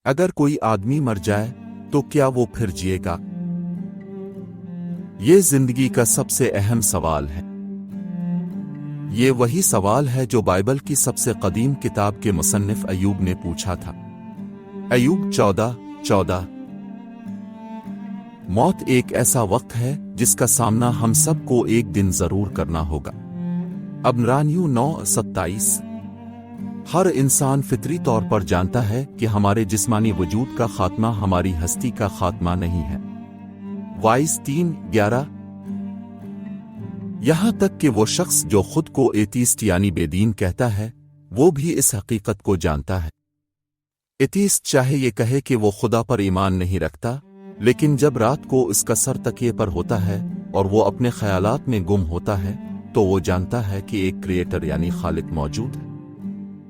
अगर कोई आदमी मर जाए तो क्या वो फिर जिएगा? ये जिंदगी का सबसे अहम सवाल है। ये वही सवाल है जो बाइबल की सबसे कदीम किताब के मुसन्निफ अय्यूब ने पूछा था। अय्यूब 14:14। मौत एक ऐसा वक्त है जिसका सामना हम सबको एक दिन जरूर करना होगा। अबरानियों 9:27। हर इंसान फितरी तौर पर जानता है कि हमारे जिस्मानी वजूद का खात्मा हमारी हस्ती का खात्मा नहीं है। वाइस 3:11। यहां तक कि वो शख्स जो खुद को एथीस्ट यानी बेदीन कहता है, वो भी इस हकीकत को जानता है। एथीस्ट चाहे ये कहे कि वो खुदा पर ईमान नहीं रखता, लेकिन जब रात को उसका सर तकिए पर होता है और वो अपने ख्यालात में गुम होता है, तो वो जानता है कि एक क्रिएटर यानी खालिक मौजूद है।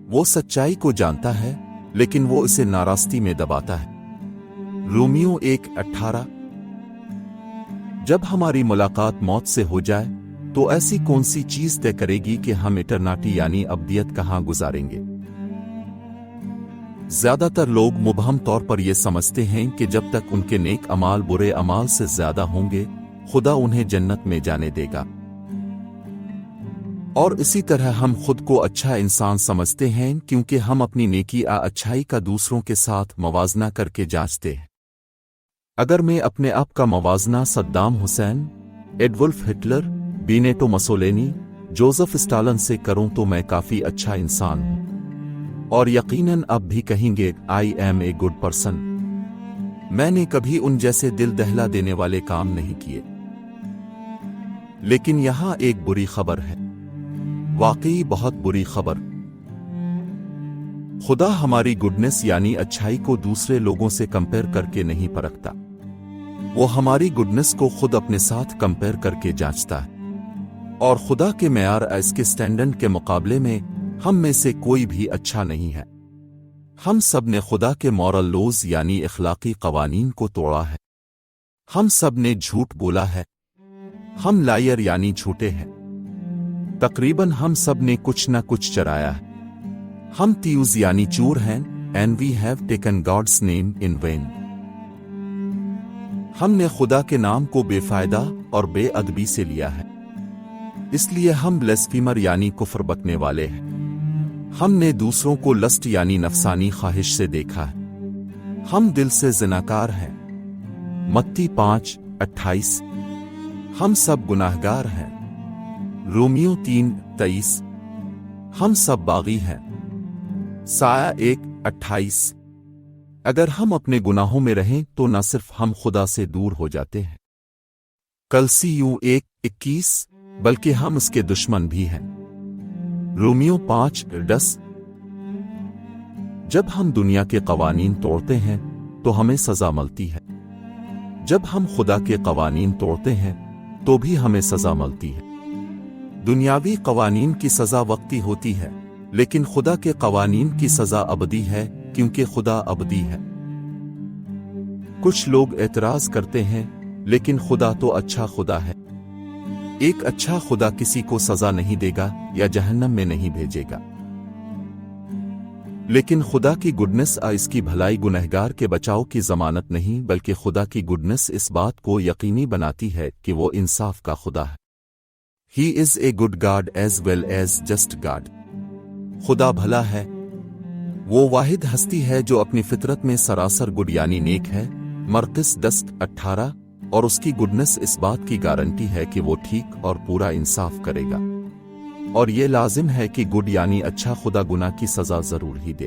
वो सच्चाई को जानता है, लेकिन वो इसे नारास्ती में दबाता है। रोमियो 1:18। जब हमारी मुलाकात मौत से हो जाए तो ऐसी कौन सी चीज तय करेगी कि हम इटरनिटी यानी अब्दियत कहां गुजारेंगे? ज्यादातर लोग मुबहम तौर पर यह समझते हैं कि जब तक उनके नेक अमाल बुरे अमाल से ज्यादा होंगे, खुदा उन्हें जन्नत में जाने देगा। और इसी तरह हम खुद को अच्छा इंसान समझते हैं क्योंकि हम अपनी नेकी अच्छाई का दूसरों के साथ मवाजना करके जांचते हैं। अगर मैं अपने आप का मवाजना Saddam Hussein, Adolf Hitler, Benito Mussolini, Joseph Stalin से करूं तो मैं काफी अच्छा इंसान हूं, और यकीनन अब भी कहेंगे I am a good person. मैंने कभी उन जैसे दिल दहला देने वाले काम नहीं किए। लेकिन यहां एक बुरी खबर है, वाकई बहुत बुरी खबर। खुदा हमारी गुडनेस यानी अच्छाई को दूसरे लोगों से कंपेयर करके नहीं परखता। वो हमारी गुडनेस को खुद अपने साथ कंपेयर करके जांचता है, और खुदा के मेयार इसके स्टैंडर्ड के मुकाबले में हम में से कोई भी अच्छा नहीं है। हम सब ने खुदा के मॉरल लॉज यानी इखलाकी कवानीन को तोड़ा है। हम सब ने झूठ बोला है। हम लायर यानी झूठे हैं। तकरीबन हम सब ने कुछ न कुछ चराया है। हम थीव्स यानी चोर हैं, and we have taken God's name in vain. हमने खुदा के नाम को बेफायदा और बेअदबी से लिया है, इसलिए हम ब्लेस्फीमर यानी कुफ्र बकने वाले हैं। हमने दूसरों को लस्ट यानी नफसानी ख्वाहिश से देखा है। हम दिल से ज़िनाकार हैं। मत्ती 5:28। हम सब गुनाहगार हैं। रोमियो 3:23। हम सब बागी हैं। साया 1:28। अगर हम अपने गुनाहों में रहें तो न सिर्फ हम खुदा से दूर हो जाते हैं, कलसियों 1:21, बल्कि हम उसके दुश्मन भी हैं। रोमियो 5:10। जब हम दुनिया के कवानीन तोड़ते हैं तो हमें सजा मिलती है। जब हम खुदा के कवानीन तोड़ते हैं तो भी हमें सजा मिलती है। दुनियावी कवानीन की सजा वक्ती होती है, लेकिन खुदा के कवानीन की सजा अबदी है, क्योंकि खुदा अबदी है। कुछ लोग एतराज करते हैं, लेकिन खुदा तो अच्छा खुदा है। एक अच्छा खुदा किसी को सजा नहीं देगा या जहन्नम में नहीं भेजेगा। लेकिन खुदा की गुडनेस इसकी भलाई गुनहगार के बचाव की जमानत नहीं, बल्कि खुदा की गुडनेस इस बात को यकीनी बनाती है कि वो इंसाफ का खुदा है। He is a good God as well as just God. खुदा भला है। वो वाहिद हस्ती है जो अपनी फितरत में सरासर गुड यानी नेक है, मरकिस 10:18, और उसकी गुडनेस इस बात की गारंटी है कि वो ठीक और पूरा इंसाफ करेगा। और ये लाजिम है कि गुड यानी अच्छा खुदा गुनाह की सजा जरूर ही दे।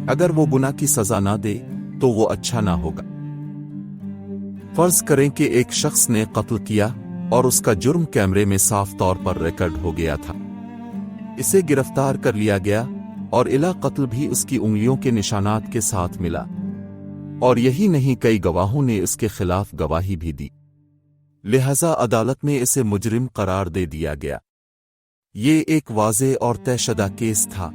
अगर वो गुनाह की सजा ना दे तो वो अच्छा ना होगा। फर्ज करें कि एक शख्स ने कत्ल किया और उसका जुर्म कैमरे में साफ तौर पर रिकॉर्ड हो गया था। इसे गिरफ्तार कर लिया गया और इला कत्ल भी उसकी उंगलियों के निशानात के साथ मिला, और यही नहीं, कई गवाहों ने इसके खिलाफ गवाही भी दी। लिहाजा अदालत में इसे मुजरिम करार दे दिया गया। ये एक वाज़े और तयशुदा केस था।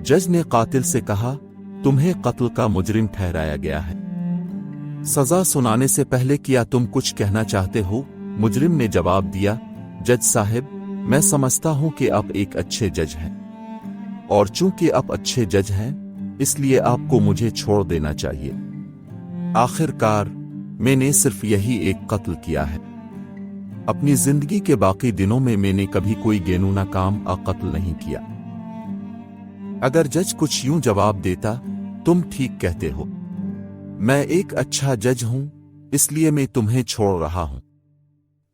जज ने कातिल से कहा, तुम्हें कत्ल का मुजरिम ठहराया गया है। सजा सुनाने से पहले क्या तुम कुछ कहना चाहते हो? मुजरिम ने जवाब दिया, जज साहब, मैं समझता हूं कि आप एक अच्छे जज हैं, और चूंकि आप अच्छे जज हैं اس لیے آپ کو مجھے چھوڑ دینا چاہیے۔ آخر کار میں نے صرف یہی ایک قتل کیا ہے۔ اپنی زندگی کے باقی دنوں میں میں نے کبھی کوئی گینونہ کام قتل نہیں کیا۔ اگر جج کچھ یوں جواب دیتا، تم ٹھیک کہتے ہو، میں ایک اچھا جج ہوں، اس لیے میں تمہیں چھوڑ رہا ہوں،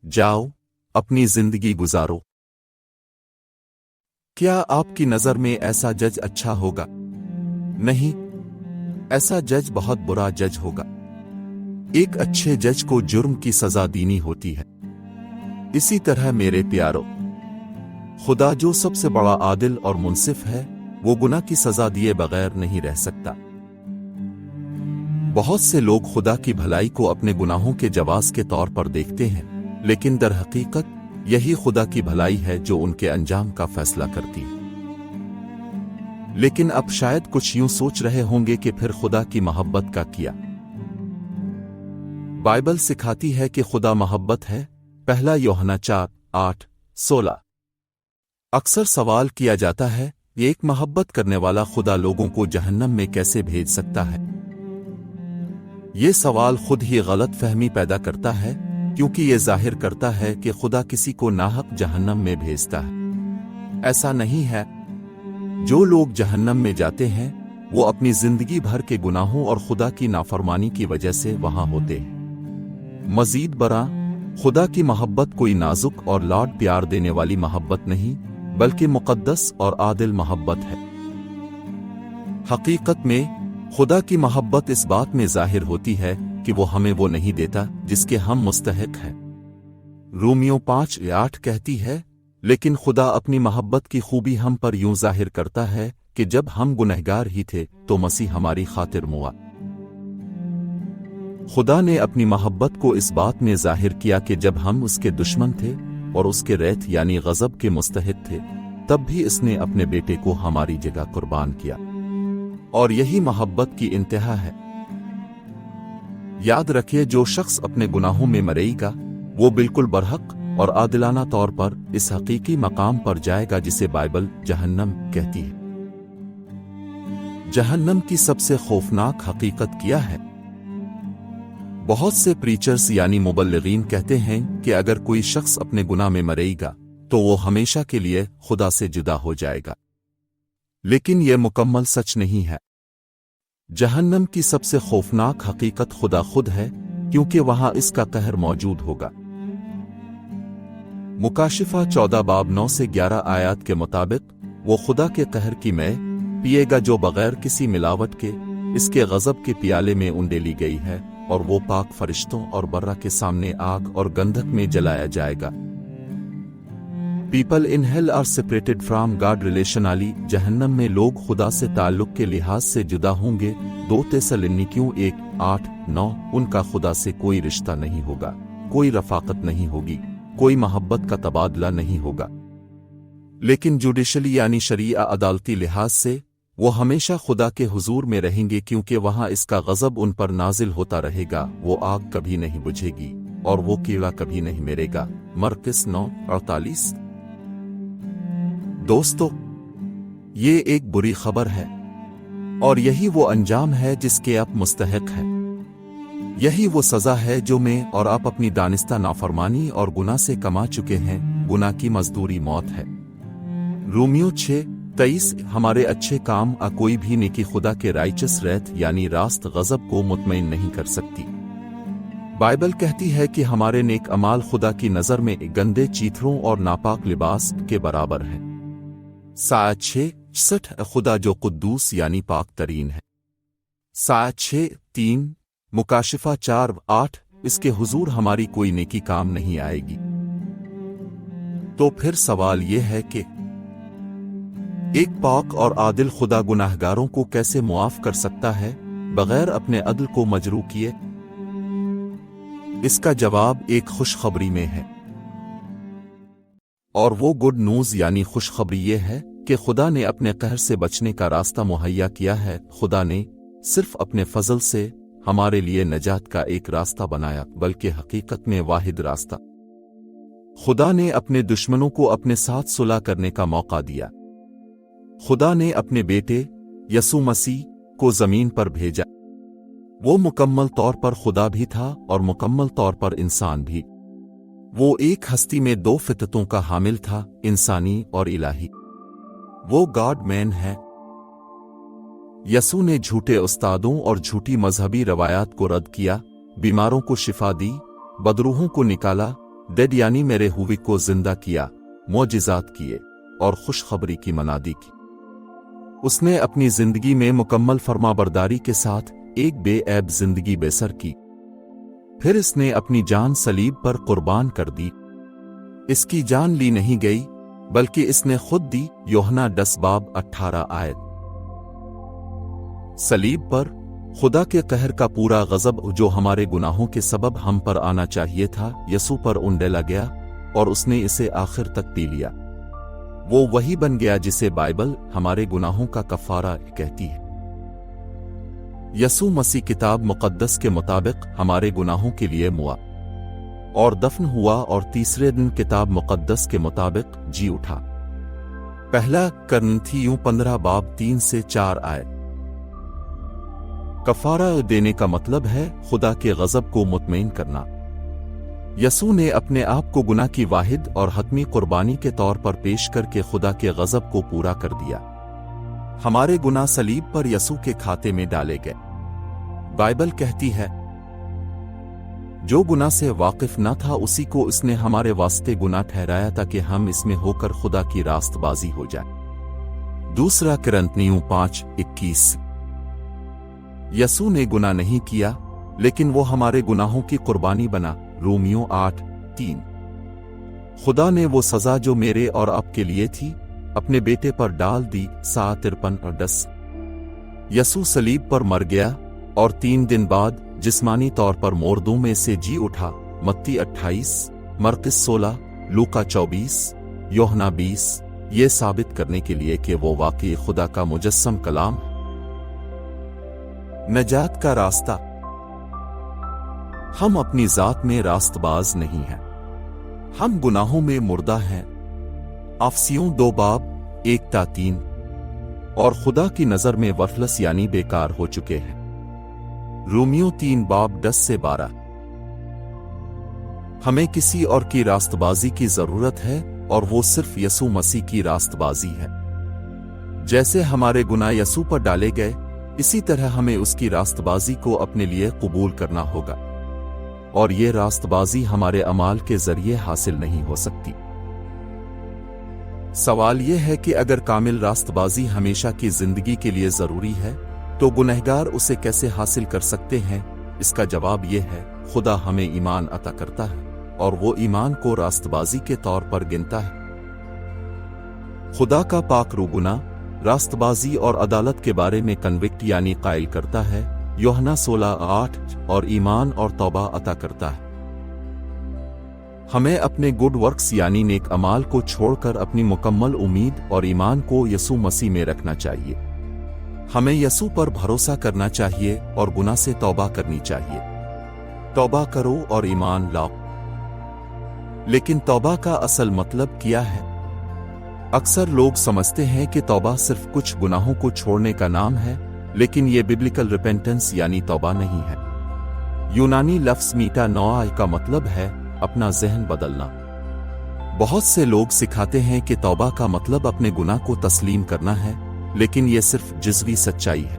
جاؤ اپنی زندگی گزارو۔ کیا آپ کی نظر میں ایسا جج اچھا ہوگا؟ نہیں، ایسا جج بہت برا جج ہوگا۔ ایک اچھے جج کو جرم کی سزا دینی ہوتی ہے۔ اسی طرح میرے پیارو، خدا جو سب سے بڑا عادل اور منصف ہے، وہ گناہ کی سزا دیے بغیر نہیں رہ سکتا۔ بہت سے لوگ خدا کی بھلائی کو اپنے گناہوں کے جواز کے طور پر دیکھتے ہیں، لیکن در حقیقت یہی خدا کی بھلائی ہے جو ان کے انجام کا فیصلہ کرتی ہے۔ لیکن اب شاید کچھ یوں سوچ رہے ہوں گے کہ پھر خدا کی محبت کا کیا؟ بائبل سکھاتی ہے کہ خدا محبت ہے، پہلا یوحنا 4:8-16۔ اکثر سوال کیا جاتا ہے، ایک محبت کرنے والا خدا لوگوں کو جہنم میں کیسے بھیج سکتا ہے؟ یہ سوال خود ہی غلط فہمی پیدا کرتا ہے، کیونکہ یہ ظاہر کرتا ہے کہ خدا کسی کو ناحق جہنم میں بھیجتا ہے۔ ایسا نہیں ہے۔ جو لوگ جہنم میں جاتے ہیں وہ اپنی زندگی بھر کے گناہوں اور خدا کی نافرمانی کی وجہ سے وہاں ہوتے ہیں۔ مزید برآں، خدا کی محبت کوئی نازک اور لاڈ پیار دینے والی محبت نہیں، بلکہ مقدس اور عادل محبت ہے۔ حقیقت میں خدا کی محبت اس بات میں ظاہر ہوتی ہے کہ وہ ہمیں وہ نہیں دیتا جس کے ہم مستحق ہیں۔ رومیو 5:8 کہتی ہے، لیکن خدا اپنی محبت کی خوبی ہم پر یوں ظاہر کرتا ہے کہ جب ہم گنہگار ہی تھے تو مسیح ہماری خاطر موا۔ خدا نے اپنی محبت کو اس بات میں ظاہر کیا کہ جب ہم اس کے دشمن تھے اور اس کے ریت یعنی غضب کے مستحق تھے، تب بھی اس نے اپنے بیٹے کو ہماری جگہ قربان کیا، اور یہی محبت کی انتہا ہے۔ یاد رکھیے، جو شخص اپنے گناہوں میں مرے گا وہ بالکل برحق اور عادلانہ طور پر اس حقیقی مقام پر جائے گا جسے بائبل جہنم کہتی ہے۔ جہنم کی سب سے خوفناک حقیقت کیا ہے؟ بہت سے پریچرز یعنی مبلغین کہتے ہیں کہ اگر کوئی شخص اپنے گناہ میں مرے گا تو وہ ہمیشہ کے لیے خدا سے جدا ہو جائے گا، لیکن یہ مکمل سچ نہیں ہے۔ جہنم کی سب سے خوفناک حقیقت خدا خود ہے، کیونکہ وہاں اس کا قہر موجود ہوگا۔ مکاشفہ 14:9-11 آیات کے مطابق وہ خدا کے قہر کی مے پیے گا جو بغیر کسی ملاوٹ کے اس کے غضب کے پیالے میں انڈیلی گئی ہے، اور وہ پاک فرشتوں اور برہ کے سامنے آگ اور گندھک میں جلایا جائے گا۔ People in hell are separated from God relationally, جہنم میں لوگ خدا سے تعلق کے لحاظ سے جدا ہوں گے۔ 2 تسلنیکیوں 1:8-9۔ ان کا خدا سے کوئی رشتہ نہیں ہوگا، کوئی رفاقت نہیں ہوگی، کوئی محبت کا تبادلہ نہیں ہوگا۔ لیکن جوڈیشلی یعنی شرعی عدالتی لحاظ سے وہ ہمیشہ خدا کے حضور میں رہیں گے، کیونکہ وہاں اس کا غضب ان پر نازل ہوتا رہے گا۔ وہ آگ کبھی نہیں بجھے گی اور وہ کیڑا کبھی نہیں مرے گا۔ مرقس 9:48۔ دوستو، یہ ایک بری خبر ہے، اور یہی وہ انجام ہے جس کے آپ مستحق ہیں۔ یہی وہ سزا ہے جو میں اور آپ اپنی دانستہ نافرمانی اور گناہ سے کما چکے ہیں۔ گناہ کی مزدوری موت ہے۔ رومیو 6:23۔ ہمارے اچھے کام کوئی بھی نیکی خدا کے رائچس ریت یعنی راست غضب کو مطمئن نہیں کر سکتی۔ بائبل کہتی ہے کہ ہمارے نیک اعمال خدا کی نظر میں گندے چیتھروں اور ناپاک لباس کے برابر ہیں۔ سایہ 6:66۔ خدا جو قدوس یعنی پاک ترین ہے۔ سایہ 6:3۔ مکاشفہ 4:8۔ اس کے حضور ہماری کوئی نیکی کام نہیں آئے گی۔ تو پھر سوال یہ ہے کہ ایک پاک اور عادل خدا گناہگاروں کو کیسے معاف کر سکتا ہے بغیر اپنے عدل کو مجروح کیے؟ اس کا جواب ایک خوشخبری میں ہے، اور وہ گڈ نیوز یعنی خوشخبری یہ ہے کہ خدا نے اپنے قہر سے بچنے کا راستہ مہیا کیا ہے۔ خدا نے صرف اپنے فضل سے ہمارے لیے نجات کا ایک راستہ بنایا، بلکہ حقیقت میں واحد راستہ۔ خدا نے اپنے دشمنوں کو اپنے ساتھ صلح کرنے کا موقع دیا۔ خدا نے اپنے بیٹے یسوع مسیح को जमीन पर भेजा। वो मुकम्मल तौर पर खुदा भी था और मुकम्मल तौर पर इंसान भी। वो एक हस्ती में दो फितरतों का हामिल था, इंसानी और इलाही। वो गॉड मैन है। यसू ने झूठे उस्तादों और झूठी मजहबी रवायात को रद्द किया, बीमारों को शिफा दी, बदरूहों को निकाला, डेड यानी मेरे हुए को जिंदा किया, मोजिज़ात किए और खुशखबरी की मनादी की। उसने अपनी जिंदगी में मुकम्मल फरमाबरदारी के साथ एक बेऐब जिंदगी बसर की। फिर इसने अपनी जान सलीब पर कुर्बान कर दी। इसकी जान ली नहीं गई बल्कि इसने खुद दी। यूहन्ना 10 बाब 18 आयत। सलीब पर खुदा के कहर का पूरा गजब जो हमारे गुनाहों के सबब हम पर आना चाहिए था, यसू पर उंडेला गया और उसने इसे आखिर तक पी लिया। वो वही बन गया जिसे बाइबल हमारे गुनाहों का कफ़ारा कहती है। यसू मसीह किताब मुक़द्दस के मुताबिक हमारे गुनाहों के लिए मुआ और दफन हुआ और तीसरे दिन किताब मुक़द्दस के मुताबिक जी उठा। पहला करंथियों 15 बाब 3 से 4 आयत। कफ़ारा देने का मतलब है खुदा के गज़ब को मुतमईन करना। यसू ने अपने आप को गुनाह की वाहिद और हतमी कुर्बानी के तौर पर पेश करके खुदा के गज़ब को पूरा कर दिया। हमारे गुनाह सलीब पर यसू के खाते में डाले गए। बाइबल कहती है, जो गुनाह से वाकिफ न था उसी को इसने हमारे वास्ते गुनाह ठहराया ताकि हम इसमें होकर खुदा की रास्तबाजी हो जाए। दूसरा करंथियों 5:21। यसू ने गुनाह नहीं किया लेकिन वो हमारे गुनाहों की कुर्बानी बना। रोमियो 8:3। खुदा ने वो सजा जो मेरे और आपके लिए थी अपने बेटे पर डाल दी। 7:53। यसू सलीब पर मर गया और 3 दिन बाद जिस्मानी तौर पर मुर्दों में से जी उठा। मत्ती 28, मरकुस 16, लूका 24, यूहन्ना 20, ये साबित करने के लिए कि वो वाकई खुदा का मुजस्सम कलाम है। नजात का रास्ता। हम अपनी जात में रास्तबाज नहीं हैं, हम गुनाहों में मुर्दा हैं। आफसियों 2 बाब 1-3। और खुदा की नजर में वर्फलस यानी बेकार हो चुके हैं। रोमियो 3 बाब 10 से 12। हमें किसी और की रास्तबाजी की जरूरत है और वो सिर्फ यसू मसीह की रास्तबाजी है। जैसे हमारे गुनाह यसू पर डाले गए, इसी तरह हमें उसकी रास्तबाजी को अपने लिए कबूल करना होगा और ये रास्तबाजी हमारे अमाल के जरिए हासिल नहीं हो सकती। सवाल यह है कि अगर कामिल रास्तबाजी हमेशा की जिंदगी के लिए जरूरी है तो गुनहगार उसे कैसे हासिल कर सकते हैं? इसका जवाब यह है, खुदा हमें ईमान अता करता है और वो ईमान को रास्तबाजी के तौर पर गिनता है। खुदा का पाक रूह गुनाह, रास्तबाजी और अदालत के बारे में कन्विक्ट यानी कायल करता है। यूहन्ना 16:8 और ईमान और तौबा अता करता है। हमें अपने गुड वर्क्स यानी नेक अमाल को छोड़कर अपनी मुकम्मल उम्मीद और ईमान को यसू मसीह में रखना चाहिए। हमें यसू पर भरोसा करना चाहिए और गुनाह से तौबा करनी चाहिए। तौबा करो और ईमान लाओ। लेकिन तौबा का असल मतलब क्या है? अक्सर लोग समझते हैं कि तौबा सिर्फ कुछ गुनाहों को छोड़ने का नाम है, लेकिन यह बिब्लिकल रिपेंटेंस यानी तौबा नहीं है। यूनानी लफ्ज़ मीटा नौआ का मतलब है अपना ज़हन बदलना। बहुत से लोग सिखाते हैं कि तौबा का मतलब अपने गुनाह को तस्लीम करना है, लेकिन यह सिर्फ जिज़वी सच्चाई है।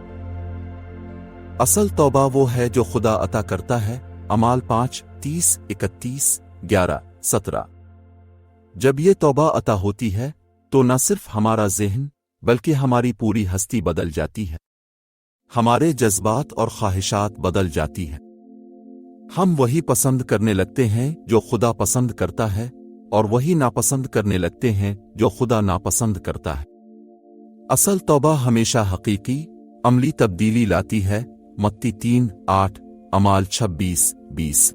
असल तौबा वो है जो खुदा अता करता है। अमाल 5:30, 31, 11, 17। जब ये तौबा अता होती है तो न सिर्फ हमारा ज़हन बल्कि हमारी पूरी हस्ती बदल जाती है। हमारे जज्बात और ख्वाहिशात बदल जाती हैं। हम वही पसंद करने लगते हैं जो खुदा पसंद करता है और वही नापसंद करने लगते हैं जो खुदा नापसंद करता है। असल तौबा हमेशा हकीकी अमली तब्दीली लाती है। मत्ती 3:8, अमाल 26:20।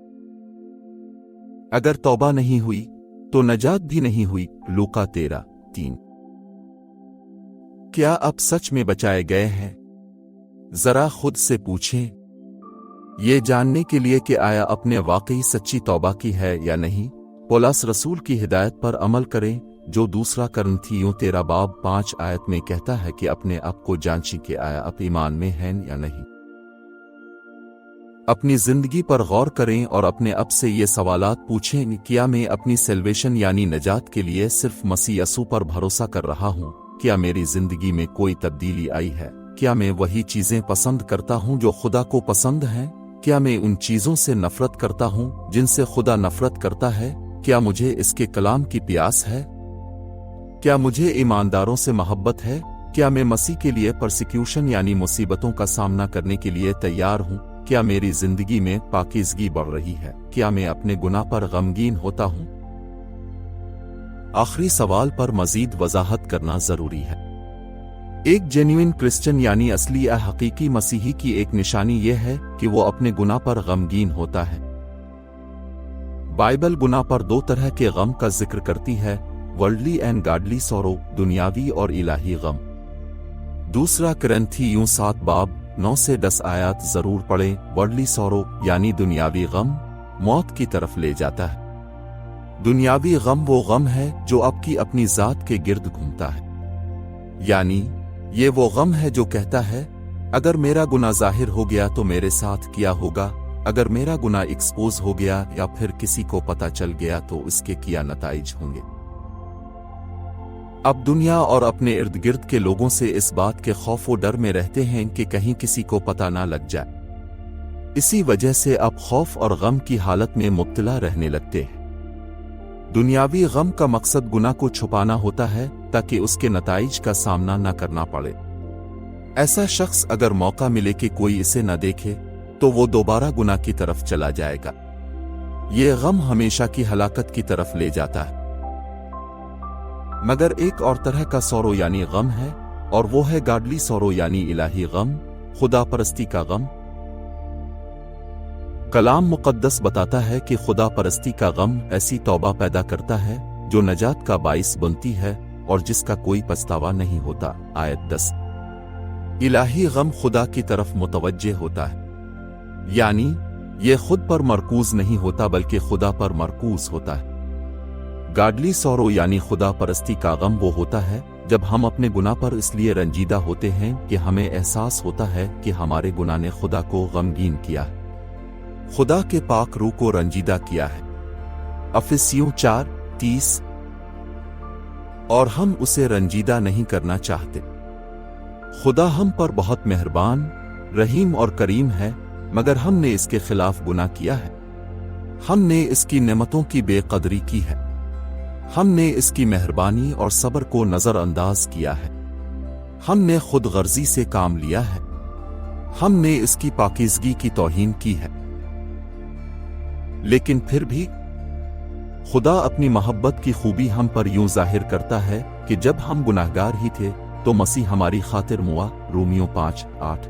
अगर तौबा नहीं हुई तो नजात भी नहीं हुई। लूका 13:3। क्या आप सच में बचाए गए हैं? जरा खुद से पूछें, ये जानने के लिए कि आया अपने वाकई सच्ची तौबा की है या नहीं। पौलुस रसूल की हिदायत पर अमल करें। जो दूसरा करंथियों 13 बाब 5 आयत में कहता है कि अपने आप को जांचें कि आया आप ईमान में हैं या नहीं। अपनी जिंदगी पर गौर करें और अपने आप से ये सवालात पूछें, क्या मैं अपनी सेल्वेशन यानी नजात के लिए सिर्फ मसीह यसू पर भरोसा कर रहा हूँ? क्या मेरी जिंदगी में कोई तब्दीली आई है? क्या मैं वही चीजें पसंद करता हूँ जो खुदा को पसंद हैं? क्या मैं उन चीजों से नफरत करता हूँ जिनसे खुदा नफरत करता है? क्या मुझे इसके कलाम की प्यास है? क्या मुझे ईमानदारों से मोहब्बत है? क्या मैं मसीह के लिए परसिक्यूशन यानी मुसीबतों का सामना करने के लिए तैयार हूँ? क्या मेरी जिंदगी में पाकीज़गी बढ़ रही है? क्या मैं अपने गुनाह पर गमगीन होता हूँ? आखिरी सवाल पर मजीद वजाहत करना जरूरी है। एक जेन्युइन क्रिश्चियन यानी असली हकीकी मसीही की एक निशानी यह है कि वो अपने गुनाह पर गमगीन होता है। बाइबल गुनाह पर दो तरह के गम का जिक्र करती है, वर्ल्डली एंड गॉडली सॉरो, दुनियावी और इलाही गम। दूसरा करंथियों 7 बाब 9 से 10 आयत जरूर पढ़ें। वर्ल्डली सॉरो यानी दुनियावी गम मौत की तरफ ले जाता है। दुनियावी गम वो गम है जो आपकी अपनी जात के गिर्द घूमता है, यानी ये वो गम है जो कहता है अगर मेरा गुनाह जाहिर हो गया तो मेरे साथ क्या होगा, अगर मेरा गुनाह एक्सपोज हो गया या फिर किसी को पता चल गया तो इसके क्या नताइज होंगे। अब दुनिया और अपने इर्द गिर्द के लोगों से इस बात के खौफ और डर में रहते हैं कि कहीं किसी को पता ना लग जाए। इसी वजह से अब खौफ और गम की हालत में मुब्तला रहने लगते हैं। दुनियावी गम का मकसद गुनाह को छुपाना होता है ताकि उसके नताइज का सामना न करना पड़े। ऐसा शख्स अगर मौका मिले कि कोई इसे न देखे तो वो दोबारा गुनाह की तरफ चला जाएगा। ये गम हमेशा की हलाकत की तरफ ले जाता है। मगर एक और तरह का सौरो यानी गम है, और वो है गॉडली सौरो यानी इलाही गम, खुदा परस्ती का गम। कलाम मुकद्दस बताता है कि खुदा परस्ती का गम ऐसी तौबा पैदा करता है जो नजात का बाइस बनती है और जिसका कोई पछतावा नहीं होता। आयत 10। इलाही गम खुदा की तरफ मुतवज्जे होता है, यानी ये खुद पर मरकूज नहीं होता बल्कि खुदा पर मरकूज होता है। गॉडली सौरो यानी खुदा परस्ती का गम वो होता है जब हम अपने गुनाह पर इसलिए रंजीदा होते हैं कि हमें एहसास होता है कि हमारे गुनाह ने खुदा को गमगीन किया है, खुदा के पाक रूह को रंजीदा किया है। अफिसियों 4:30। और हम उसे रंजीदा नहीं करना चाहते। खुदा हम पर बहुत मेहरबान, रहीम और करीम है, मगर हमने इसके खिलाफ गुनाह किया है। हमने इसकी नेमतों की बेकदरी की है। हमने इसकी मेहरबानी और सब्र को नजरअंदाज किया है। हमने खुद गर्जी से काम लिया है। हमने इसकी पाकीज़गी की तौहीन की है। लेकिन फिर भी खुदा अपनी मोहब्बत की खूबी हम पर यूं जाहिर करता है कि जब हम गुनाहगार ही थे तो मसीह हमारी खातिर मुआ। रोमियो 5:8।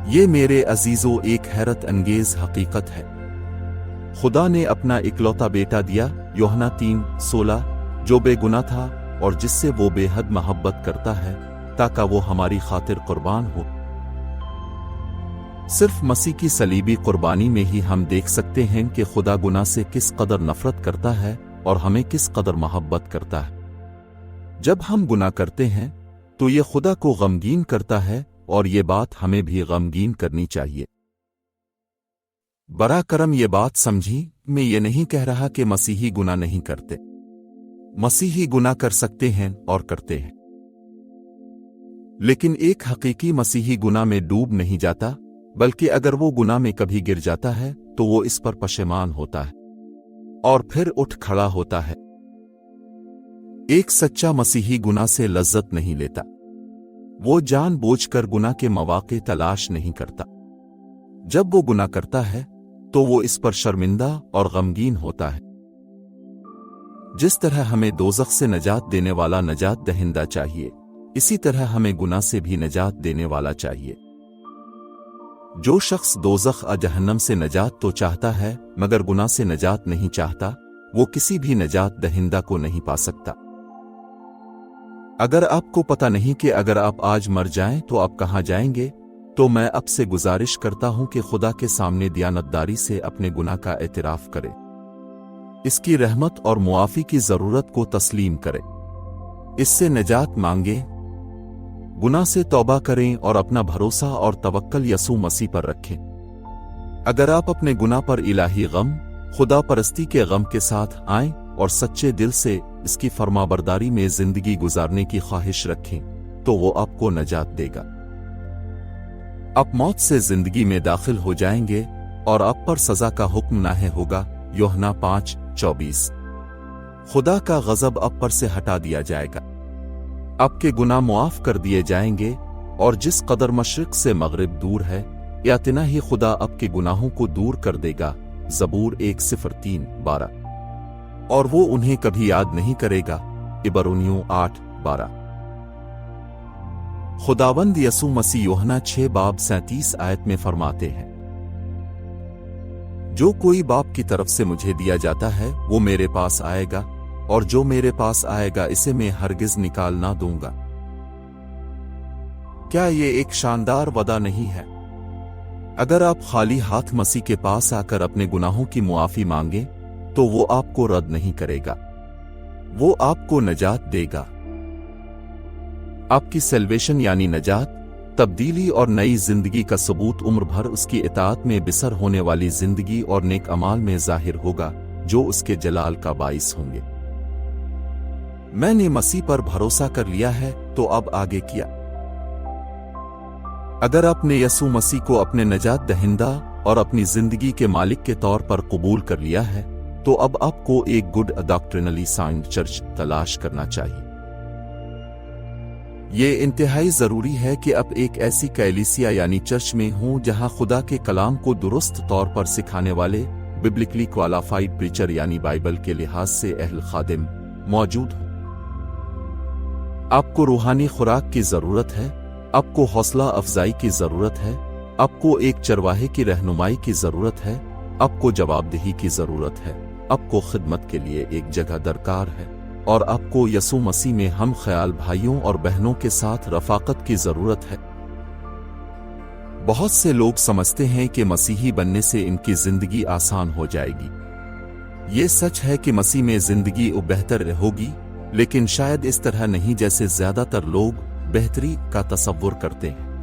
ये मेरे अजीजों एक हैरत अंगेज हकीकत है। खुदा ने अपना इकलौता बेटा दिया, यूहन्ना 3:16, जो बेगुनाह था और जिससे वो बेहद मोहब्बत करता है ताकि वो हमारी खातिर कुर्बान हो। सिर्फ मसीह की सलीबी कुर्बानी में ही हम देख सकते हैं कि खुदा गुनाह से किस कदर नफरत करता है और हमें किस कदर मोहब्बत करता है। जब हम गुनाह करते हैं तो ये खुदा को गमगीन करता है और ये बात हमें भी गमगीन करनी चाहिए। बरा करम ये बात समझी, मैं ये नहीं कह रहा कि मसीही गुनाह नहीं करते। मसीही गुनाह कर सकते हैं और करते हैं, लेकिन एक हकीकी मसीही गुनाह में डूब नहीं जाता, बल्कि अगर वो गुनाह में कभी गिर जाता है तो वो इस पर पशेमान होता है और फिर उठ खड़ा होता है। एक सच्चा मसीही गुनाह से लज्जत नहीं लेता। वो जानबूझकर गुनाह के मौके तलाश नहीं करता। जब वो गुनाह करता है तो वो इस पर शर्मिंदा और गमगीन होता है। जिस तरह हमें दोज़ख से नजात देने वाला नजात दहिंदा चाहिए, इसी तरह हमें गुनाह से भी नजात देने वाला चाहिए। जो शख्स दोज़ख जहन्नम से नजात तो चाहता है मगर गुनाह से नजात नहीं चाहता, वो किसी भी नजात दहिंदा को नहीं पा सकता। अगर आपको पता नहीं कि अगर आप आज मर जाएं तो आप कहां जाएंगे, तो मैं आपसे गुजारिश करता हूं कि खुदा के सामने दियानतदारी से अपने गुनाह का एतराफ करें। اس کی رحمت اور معافی کی ضرورت کو تسلیم کریں، اس سے نجات مانگیں، گناہ سے توبہ کریں اور اپنا بھروسہ اور توکل یسوع مسیح پر رکھیں۔ اگر آپ اپنے گناہ پر الہی غم، خدا پرستی کے غم کے ساتھ آئیں اور سچے دل سے اس کی فرمانبرداری میں زندگی گزارنے کی خواہش رکھیں تو وہ آپ کو نجات دے گا۔ آپ موت سے زندگی میں داخل ہو جائیں گے اور آپ پر سزا کا حکم نہ ہوگا۔ یوحنا 5:24۔ خدا کا غضب آپ پر سے ہٹا دیا جائے گا، آپ کے گناہ معاف کر دیے جائیں گے، اور جس قدر مشرق سے مغرب دور ہے اتنا ہی خدا آپ کے گناہوں کو دور کر دے گا۔ زبور 103:12۔ اور وہ انہیں کبھی یاد نہیں کرے گا۔ عبرانیوں 8:12۔ خداوند یسوع مسیح یوحنا 6:37 میں فرماتے ہیں، جو کوئی باپ کی طرف سے مجھے دیا جاتا ہے وہ میرے پاس آئے گا، اور جو میرے پاس آئے گا اسے میں ہرگز نکال نہ دوں گا۔ کیا یہ ایک شاندار وعدہ نہیں ہے؟ اگر آپ خالی ہاتھ مسیح کے پاس آ کر اپنے گناہوں کی معافی مانگیں تو وہ آپ کو رد نہیں کرے گا، وہ آپ کو نجات دے گا۔ آپ کی سیلویشن یعنی نجات، تبدیلی اور نئی زندگی کا ثبوت عمر بھر اس کی اطاعت میں بسر ہونے والی زندگی اور نیک اعمال میں ظاہر ہوگا جو اس کے جلال کا باعث ہوں گے۔ میں نے مسیح پر بھروسہ کر لیا ہے تو اب آگے کیا؟ اگر آپ نے یسوع مسیح کو اپنے نجات دہندہ اور اپنی زندگی کے مالک کے طور پر قبول کر لیا ہے تو اب آپ کو ایک گڈ ڈاکٹرنلی ساؤنڈ چرچ تلاش کرنا چاہیے۔ یہ انتہائی ضروری ہے کہ آپ ایک ایسی کلیسیا یعنی چرچ میں ہوں جہاں خدا کے کلام کو درست طور پر سکھانے والے ببلکلی کوالیفائڈ پریچر یعنی بائبل کے لحاظ سے اہل خادم موجود ہوں۔ آپ کو روحانی خوراک کی ضرورت ہے، آپ کو حوصلہ افزائی کی ضرورت ہے، آپ کو ایک چرواہے کی رہنمائی کی ضرورت ہے، آپ کو جواب دہی کی ضرورت ہے، آپ کو خدمت کے لیے ایک جگہ درکار ہے، اور آپ کو یسوع مسیح میں ہم خیال بھائیوں اور بہنوں کے ساتھ رفاقت کی ضرورت ہے۔ بہت سے لوگ سمجھتے ہیں کہ مسیحی بننے سے ان کی زندگی آسان ہو جائے گی۔ یہ سچ ہے کہ مسیح میں زندگی بہتر ہوگی، لیکن شاید اس طرح نہیں جیسے زیادہ تر لوگ بہتری کا تصور کرتے ہیں۔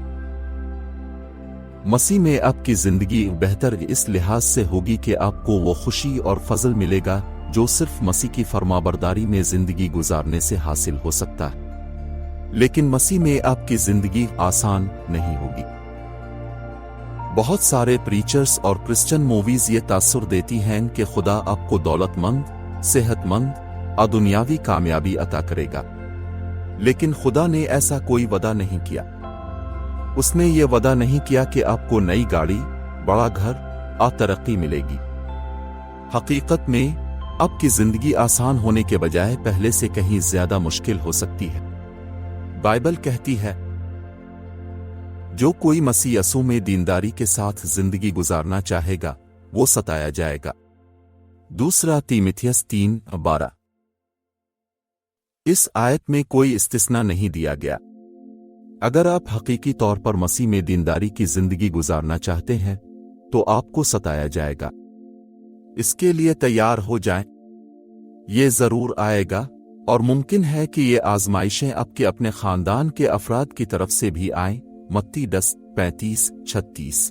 مسیح میں آپ کی زندگی بہتر اس لحاظ سے ہوگی کہ آپ کو وہ خوشی اور فضل ملے گا جو صرف مسیح کی فرمانبرداری میں زندگی گزارنے سے حاصل ہو سکتا ہے، لیکن مسیح میں آپ کی زندگی آسان نہیں ہوگی۔ بہت سارے پریچرز اور کرسچن موویز یہ تاثر دیتی ہیں کہ خدا آپ کو دولت مند، صحت مند اور دنیاوی کامیابی عطا کرے گا، لیکن خدا نے ایسا کوئی وعدہ نہیں کیا۔ اس نے یہ وعدہ نہیں کیا کہ آپ کو نئی گاڑی، بڑا گھر اور ترقی ملے گی۔ حقیقت میں آپ کی زندگی آسان ہونے کے بجائے پہلے سے کہیں زیادہ مشکل ہو سکتی ہے۔ بائبل کہتی ہے، جو کوئی مسیح یسوع میں دینداری کے ساتھ زندگی گزارنا چاہے گا وہ ستایا جائے گا۔ دوسرا تیموتھیوس 3:12۔ اس آیت میں کوئی استثناء نہیں دیا گیا۔ اگر آپ حقیقی طور پر مسیح میں دینداری کی زندگی گزارنا چاہتے ہیں تو آپ کو ستایا جائے گا۔ اس کے لیے تیار ہو جائیں، یہ ضرور آئے گا، اور ممکن ہے کہ یہ آزمائشیں آپ کے اپنے خاندان کے افراد کی طرف سے بھی آئیں۔ متی 10:35-36۔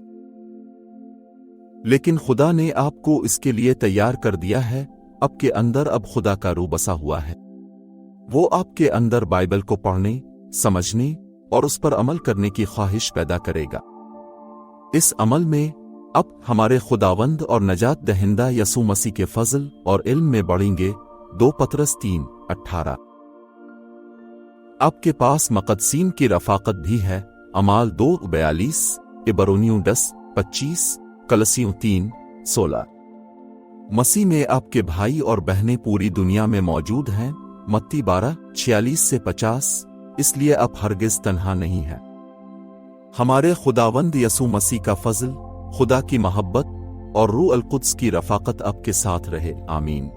لیکن خدا نے آپ کو اس کے لیے تیار کر دیا ہے۔ آپ کے اندر اب خدا کا روح بسا ہوا ہے۔ وہ آپ کے اندر بائبل کو پڑھنے، سمجھنے اور اس پر عمل کرنے کی خواہش پیدا کرے گا۔ اس عمل میں اب ہمارے خداوند اور نجات دہندہ یسوع مسیح کے فضل اور علم میں بڑھیں گے۔ 2 پطرس 3:18۔ آپ کے پاس مقدسین کی رفاقت بھی ہے۔ اعمال 2:42، عبرانیوں 10:25، کلسیوں 3:16۔ مسیح میں آپ کے بھائی اور بہنیں پوری دنیا میں موجود ہیں۔ متی 12:46-50۔ اس لیے آپ ہرگز تنہا نہیں ہیں۔ ہمارے خداوند یسوع مسیح کا فضل، خدا کی محبت اور روح القدس کی رفاقت آپ کے ساتھ رہے۔ آمین۔